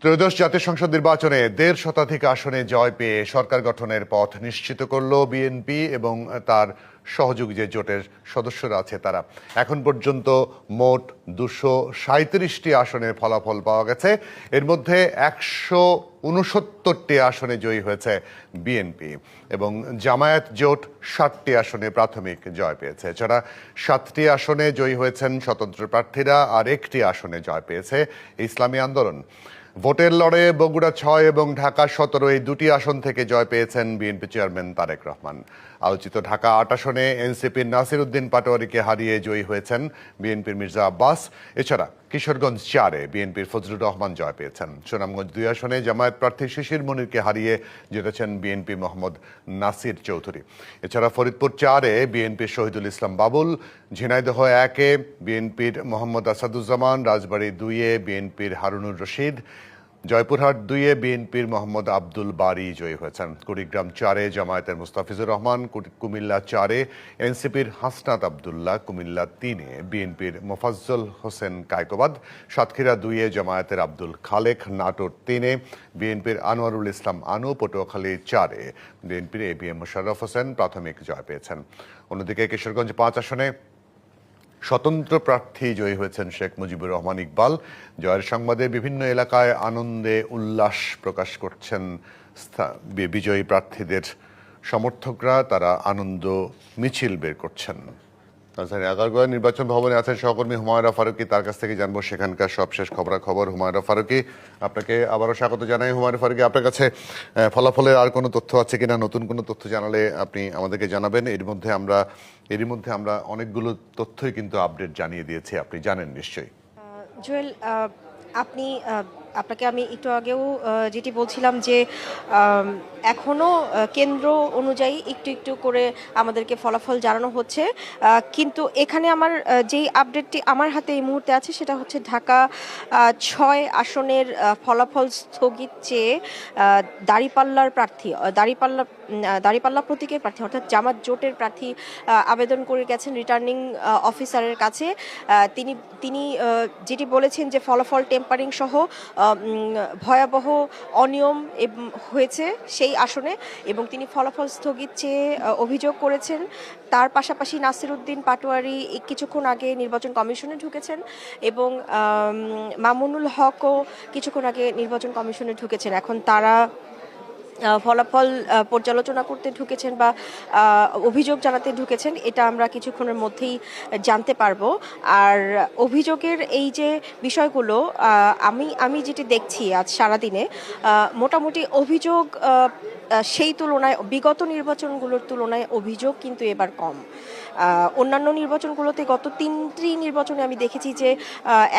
ত্রয়োদশ জাতীয় সংসদ নির্বাচনে ১.৫ শতাধিক আসনে জয় পেয়ে সরকার গঠনের পথ নিশ্চিত করল বিএনপি এবং তার সহযোগী যে জোটের সদস্যরা আছে তারা। এখন পর্যন্ত মোট ২৩৭টি আসনের ফলাফল পাওয়া গেছে। এর মধ্যে ১৬৯টি আসনে জয়ী হয়েছে বিএনপি এবং জামায়াত জোট ৬০টি আসনে প্রাথমিক জয় পেয়েছে। এছাড়া ৭টি আসনে জয়ী হয়েছেন স্বতন্ত্র প্রার্থীরা, আর ১টি আসনে জয় পেয়েছে ইসলামী আন্দোলন। ভোটের লড়ে বগুড়া ৬ এবং ঢাকা ১৭ এই দুটি আসন থেকে জয় পেয়েছেন বিএনপি চেয়ারম্যান তারেক রহমান। আলোচিত ঢাকা ৮ আসনে এনসিপির নাসির উদ্দিন পাটোয়ারিকে হারিয়ে জয়ী হয়েছেন বিএনপির মির্জা আব্বাস। এছাড়া কিশোরগঞ্জ ৪-এ বিএনপির ফজলুর রহমান জয় পেয়েছেন। সুনামগঞ্জ ২ আসনে জামায়াত প্রার্থী শিশির মনিরকে হারিয়ে জিতেছেন বিএনপি মোহাম্মদ নাসির চৌধুরী। এছাড়া ফরিদপুর ৪-এ বিএনপির শহীদুল ইসলাম বাবুল, ঝিনাইদহ ১-এ বিএনপির মোহাম্মদ আসাদুজ্জামান, রাজবাড়ী ২-এ বিএনপির হারুনুর রশিদ, জয়পুরহাট ২-এ বিএনপির মোহাম্মদ আব্দুল বারী জয়ী হয়েছেন। কুড়িগ্রাম ৪-এ জামায়াতের মুস্তাফিজুর রহমান, কুমিল্লা ৪-এ এনসিপির হাসনাত আবদুল্লাহ, কুমিল্লা ৩-এ বিএনপির মোফাজ্জল হোসেন কায়কোবাদ, সাতক্ষীরা ২-এ জামায়াতের আব্দুল খালেক, নাটোর ৩-এ বিএনপির আনোয়ারুল ইসলাম আনু, পটুয়াখালী ৪-এ বিএনপির এবিএম মোশাররফ হোসেন প্রাথমিক জয় পেয়েছেন। অন্যদিকে কিশোরগঞ্জ ৫ আসনে স্বতন্ত্র প্রার্থী জয়ী হয়েছেন শেখ মুজিবুর রহমান ইকবাল। জয়ের সংবাদে বিভিন্ন এলাকায় আনন্দে উল্লাস প্রকাশ করছেন বিজয়ী প্রার্থীদের সমর্থকরা। তারা আনন্দ মিছিল বের করছেন। রাজধানী আগারগাঁও নির্বাচন ভবনে আছেন সহকর্মী হুমায়রা ফারুকী, তার কাছ থেকে জানবো সেখানকার সবশেষ খবরাখবর। হুমায়রা ফারুকী, আপনাকে আবারও স্বাগত জানাই। হুমায়রা ফারুকী, আপনার কাছে ফলাফলের আর কোনো তথ্য আছে কিনা, নতুন কোনো তথ্য জানালে আপনি আমাদেরকে জানাবেন। এরই মধ্যে আমরা অনেকগুলো তথ্যই কিন্তু আপডেট জানিয়ে দিয়েছি, আপনি জানেন নিশ্চয়ই। জুয়েল, আপনাকে আমি একটু আগেও যেটি বলছিলাম যে এখনও কেন্দ্র অনুযায়ী একটু একটু করে আমাদেরকে ফলাফল জানানো হচ্ছে, কিন্তু এখানে আমার যেই আপডেটটি আমার হাতে এই মুহূর্তে আছে সেটা হচ্ছে ঢাকা ৬ আসনের ফলাফল স্থগিত চেয়ে দাঁড়িপাল্লা প্রতীকের প্রার্থী অর্থাৎ জামাত জোটের প্রার্থী আবেদন করে গেছেন রিটার্নিং অফিসারের কাছে। তিনি যেটি বলেছেন যে ফলাফল টেম্পারিং সহ ভয়াবহ অনিয়ম হয়েছে সেই আসনে এবং তিনি ফলাফল স্থগিত চেয়ে অভিযোগ করেছেন। তার পাশাপাশি নাসির উদ্দিন পাটোয়ারি কিছুক্ষণ আগে নির্বাচন কমিশনে ঢুকেছেন এবং মামুনুল হকও কিছুক্ষণ আগে নির্বাচন কমিশনে ঢুকেছেন। এখন তারা ফলাফল পর্যালোচনা করতে ঢুকেছেন বা অভিযোগ জানাতে ঢুকেছেন, এটা আমরা কিছুক্ষণের মধ্যেই জানতে পারবো। আর অভিযোগের এই যে বিষয়গুলো আমি যেটি দেখছি আজ সারাদিনে, মোটামুটি অভিযোগ সেই তুলনায় বিগত নির্বাচনগুলোর তুলনায় অভিযোগ কিন্তু এবার কম। অন্যান্য নির্বাচনগুলোতে গত 3টি নির্বাচনে আমি দেখেছি যে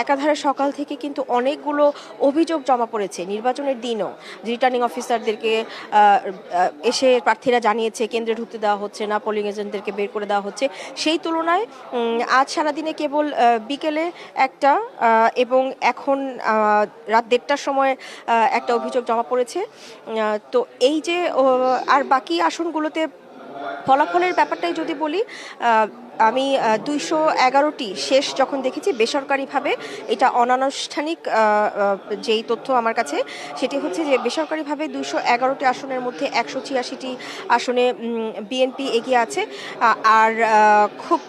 একাধারে সকাল থেকে কিন্তু অনেকগুলো অভিযোগ জমা পড়েছে। নির্বাচনের দিনও রিটার্নিং অফিসারদেরকে এসে প্রার্থীরা জানিয়েছে কেন্দ্রে ঢুকতে দেওয়া হচ্ছে না, পোলিং এজেন্টদেরকে বের করে দেওয়া হচ্ছে। সেই তুলনায় আজ সারাদিনে কেবল বিকেলে একটা এবং এখন রাত 1:30টার সময় একটা অভিযোগ জমা পড়েছে। তো এই যে আর বাকি আসনগুলোতে ফলাফলের ব্যাপারটাই যদি বলি, আমি 211টি শেষ যখন দেখেছি বেসরকারিভাবে, এটা অনানুষ্ঠানিক যেই তথ্য আমার কাছে সেটি হচ্ছে যে বেসরকারিভাবে 211টি আসনের মধ্যে 186টি আসনে বিএনপি এগিয়ে আছে, আর খুব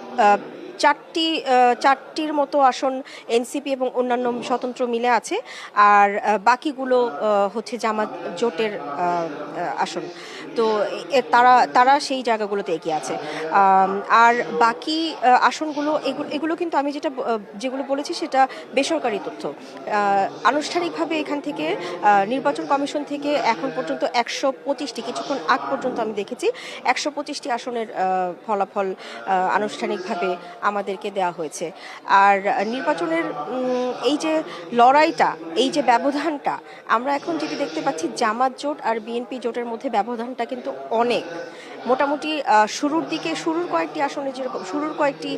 চারটির মতো আসন এনসিপি এবং অন্যান্য স্বতন্ত্র মিলে আছে, আর বাকিগুলো হচ্ছে জামাত জোটের আসন। তো তারা সেই জায়গাগুলোতে এগিয়ে আছে। আর বাকি আসনগুলো এগুলো কিন্তু আমি যেগুলো বলেছি সেটা বেসরকারি তথ্য। আনুষ্ঠানিকভাবে এখান থেকে নির্বাচন কমিশন থেকে এখন পর্যন্ত 125টি, কিছুক্ষণ আগ পর্যন্ত আমি দেখেছি 125টি আসনের ফলাফল আনুষ্ঠানিকভাবে আমাদেরকে দেওয়া হয়েছে। আর নির্বাচনের এই যে লড়াইটা, এই যে ব্যবধানটা, আমরা এখন যেটি দেখতে পাচ্ছি জামাত জোট আর বিএনপি জোটের মধ্যে ব্যবধানটা কিন্তু অনেক। মোটামুটি শুরুর কয়েকটি আসনে যেরকম কয়েকটি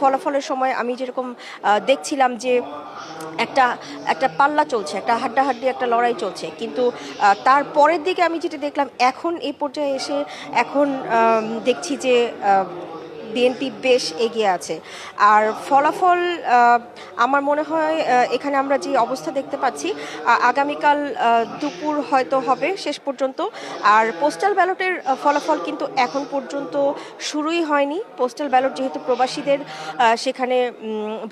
ফলাফলের সময় আমি যেরকম দেখছিলাম যে একটা পাল্লা চলছে, একটা হাড্ডাহাড্ডি একটা লড়াই চলছে, কিন্তু তার পরের দিকে আমি যেটা দেখলাম এখন এই পর্যায়ে এসে এখন দেখছি যে বিএনপি বেশ এগিয়ে আছে। আর ফলাফল আমার মনে হয় এখানে আমরা যে অবস্থা দেখতে পাচ্ছি, আগামীকাল দুপুর হয়তো হবে শেষ পর্যন্ত। আর পোস্টাল ব্যালটের ফলাফল কিন্তু এখন পর্যন্ত শুরুই হয়নি। পোস্টাল ব্যালট যেহেতু প্রবাসীদের সেখানে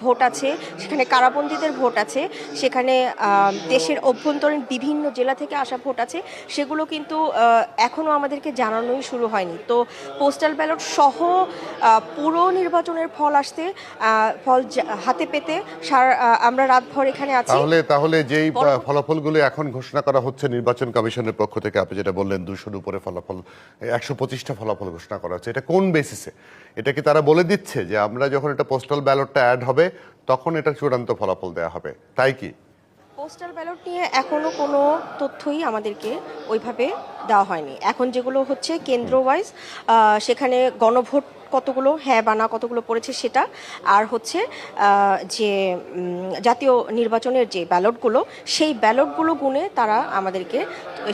ভোট আছে, সেখানে কারাবন্দীদের ভোট আছে, সেখানে দেশের অভ্যন্তরীণ বিভিন্ন জেলা থেকে আসা ভোট আছে, সেগুলো কিন্তু এখনও আমাদেরকে জানানোই শুরু হয়নি। তো পোস্টাল ব্যালট সহ পুরো নির্বাচনের ফল আসতে হাতে পেতে আমরা রাতভর এখানে আছি। তাহলে যেই ফলাফলগুলো এখন ঘোষণা করা হচ্ছে নির্বাচন কমিশনের পক্ষ থেকে, আপনি যেটা বললেন 200-র উপরে ফলাফল, 125টা ফলাফল ঘোষণা করা হচ্ছে, এটা কোন বেসিসে? এটা কি তারা বলে দিচ্ছে যে আমরা যখন এটা পোস্টাল ব্যালটটা অ্যাড হবে তখন এটা চূড়ান্ত ফলাফল দেওয়া হবে, তাই কি? পোস্টাল ব্যালট নিয়ে এখনো কোনো তথ্যই আমাদেরকে ওইভাবে দেওয়া হয়নি। এখন যেগুলো হচ্ছে কেন্দ্র ওয়াইজ, সেখানে গণভোট কতগুলো হ্যাঁ বা না কতগুলো পড়েছে সেটা, আর হচ্ছে যে জাতীয় নির্বাচনের যে ব্যালটগুলো, সেই ব্যালটগুলো গুনে তারা আমাদেরকে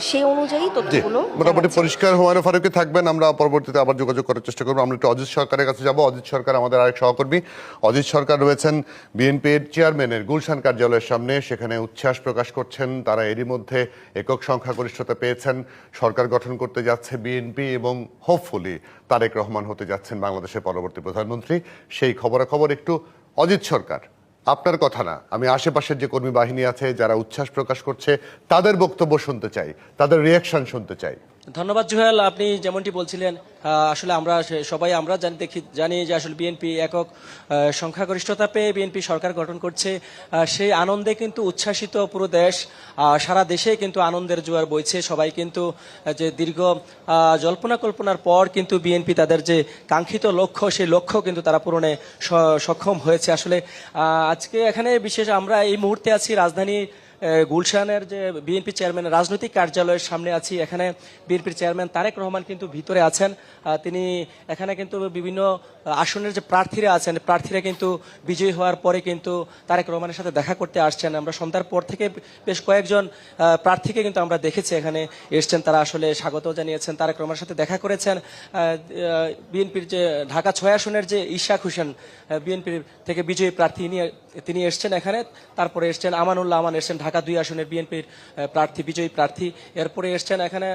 সেই অনুযায়ী তথ্যগুলো মোটামুটি পরিষ্কার। হুমায়ুন ফারুকী থাকবেন, আমরা পরবর্তীতে আবার যোগাযোগ করার চেষ্টা করবো। আমরা একটু অজিত সরকারের কাছে যাব। অজিত সরকার আমাদের আরেক সহকর্মী। অজিত সরকার রয়েছেন বিএনপির চেয়ারম্যানের গুলশান কার্যালয়ের সামনে, সেখানে উচ্ছ্বাস প্রকাশ করছেন। তারা এরই মধ্যে একক সংখ্যাগরিষ্ঠতা পেয়েছেন, সরকার গঠন করতে যাচ্ছে বিএনপি এবং হোপফুলি তারেক রহমান হতে যাচ্ছেন বাংলাদেশের পরবর্তী প্রধানমন্ত্রী। সেই খবরাখবর একটু অজিত সরকার, আপনার কথা না, আমি আশেপাশের যে কর্মী বাহিনী আছে যারা উচ্ছ্বাস প্রকাশ করছে তাদের বক্তব্য শুনতে চাই, তাদের রিয়াকশন শুনতে চাই। ধন্যবাদ জুহেল, আপনি যেমনটি বলছিলেন, আসলে আমরা সবাই জানি যে আসলে বিএনপি একক সংখ্যাগরিষ্ঠতা পেয়ে বিএনপি সরকার গঠন করছে। সেই আনন্দে কিন্তু উচ্ছ্বাসিত পুরো দেশ, সারা দেশে কিন্তু আনন্দের জোয়ার বইছে। সবাই কিন্তু যে দীর্ঘ জল্পনা কল্পনার পর কিন্তু বিএনপি তাদের যে কাঙ্ক্ষিত লক্ষ্য, সেই লক্ষ্য কিন্তু তারা পূরণে সক্ষম হয়েছে। আসলে আজকে এখানে বিশেষ আমরা এই মুহূর্তে আছি রাজধানী গুলশানের যে বিএনপি চেয়ারম্যানের রাজনৈতিক কার্যালয়ের সামনে আছি। এখানে বিএনপির চেয়ারম্যান তারেক রহমান কিন্তু ভিতরে আছেন। তিনি এখানে কিন্তু বিভিন্ন আসনের যে প্রার্থীরা আছেন, প্রার্থীরা কিন্তু বিজয়ী হওয়ার পরে কিন্তু তারেক রহমানের সাথে দেখা করতে আসছেন। আমরা সন্ধ্যার পর থেকে বেশ কয়েকজন প্রার্থীকে কিন্তু আমরা দেখেছি এখানে এসছেন, তারা আসলে স্বাগত জানিয়েছেন, তারেক রহমানের সাথে দেখা করেছেন। বিএনপির যে ঢাকা 6 আসনের যে ইশাক হোসেন বিএনপির থেকে বিজয়ী প্রার্থী, তিনি এসছেন এখানে। তারপরে এসছেন আমানুল্লাহ আমান, এসছেন ঢাকা 2 আসনের বিএনপির প্রার্থী, বিজয়ী প্রার্থী। এরপরে এসছেন এখানে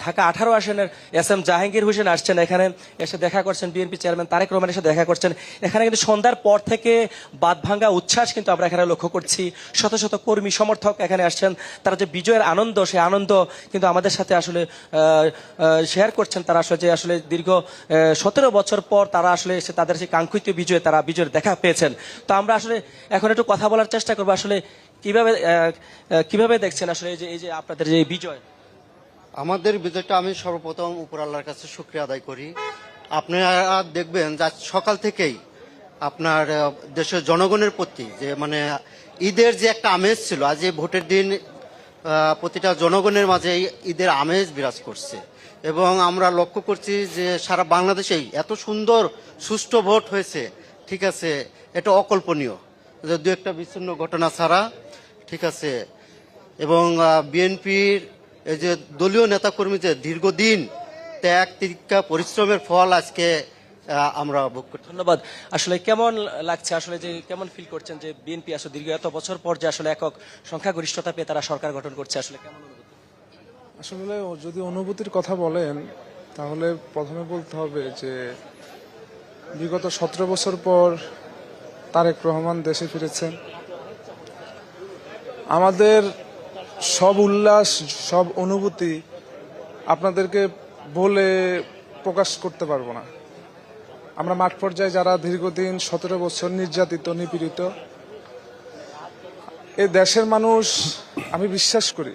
ঢাকা 18 আসনের এস.এম. জাহাঙ্গীর হোসেন, আসছেন এখানে, এসে দেখা করছেন বিএনপি চেয়ারম্যান তারেক রহমানের সাথে দেখা করছেন। এখানে কিন্তু সন্ধ্যার পর থেকে বাঁধভাঙ্গা উচ্ছ্বাস কিন্তু আমরা এখানে লক্ষ্য করছি। শত শত কর্মী সমর্থক এখানে আসছেন, তারা যে বিজয়ের আনন্দ, সেই আনন্দ কিন্তু আমাদের সাথে আসলে শেয়ার করছেন। তারা আসলে যে আসলে দীর্ঘ 17 বছর পর তারা আসলে তাদের সেই কাঙ্ক্ষিত বিজয়ে তারা বিজয়ের দেখা পেয়েছেন। তো আমরা আসলে এখন একটু কথা বলার চেষ্টা করবো, আসলে কিভাবে দেখছেন আসলে এই যে আপনাদের যে বিজয়? আমাদের বিজয়টা আমি সর্বপ্রথম উপর আল্লাহর কাছে শুকরিয়া আদায় করি। আপনারা দেখবেন যে সকাল থেকেই আপনার দেশের জনগণের প্রতি যে মানে ঈদের যে একটা আমেজ ছিল, আজ এই ভোটের দিন প্রতিটা জনগণের মাঝে ঈদের আমেজ বিরাজ করছে। এবং আমরা লক্ষ্য করছি যে সারা বাংলাদেশেই এত সুন্দর সুষ্ঠু ভোট হয়েছে, ঠিক আছে, এটা অকল্পনীয়, দু একটা বিচ্ছিন্ন ঘটনা ছাড়া, ঠিক আছে। এবং বিএনপির এই যে দলীয় নেতাকর্মীদের দীর্ঘদিন ত্যাগ তিতিক্ষা পরিশ্রমের ফল আজকে আমরা ভোগ করছি। ধন্যবাদ। আসলে কেমন লাগছে, আসলে যে কেমন ফিল করছেন যে বিএনপি আসলে দীর্ঘ এত বছর পর যে আসলে একক সংখ্যাগরিষ্ঠতা পেয়ে তারা সরকার গঠন করছে, আসলে কেমন অনুভূতি? আসলে যদি অনুভূতির কথা বলেন তাহলে প্রথমে বলতে হবে যে বিগত 17 বছর পর তারেক রহমান দেশে ফিরেছেন। আমাদের সব উল্লাস, সব অনুভূতি আপনাদেরকে বলে প্রকাশ করতে পারবো না। আমরা মাঠ পর্যায়ে যারা দীর্ঘদিন 17 বছর নির্যাতিত, নিপীড়িত, এই দেশের মানুষ, আমি বিশ্বাস করি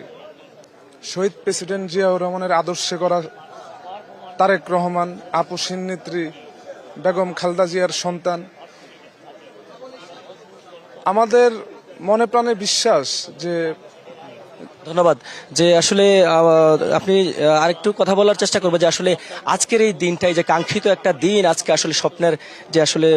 শহীদ প্রেসিডেন্ট জিয়াউর রহমানের আদর্শে করা তারেক রহমান, আপসীন নেত্রী বেগম খালেদা জিয়ার সন্তান। আমাদের মনে প্রাণে বিশ্বাস যে ধন্যবাদ। যে আসলে আপনি আরেকটু কথা বলার চেষ্টা করবো যে আসলে আজকের এই দিনটাই যে কাঙ্ক্ষিত একটা দিন, আজকে আসলে স্বপ্নের যে আসলে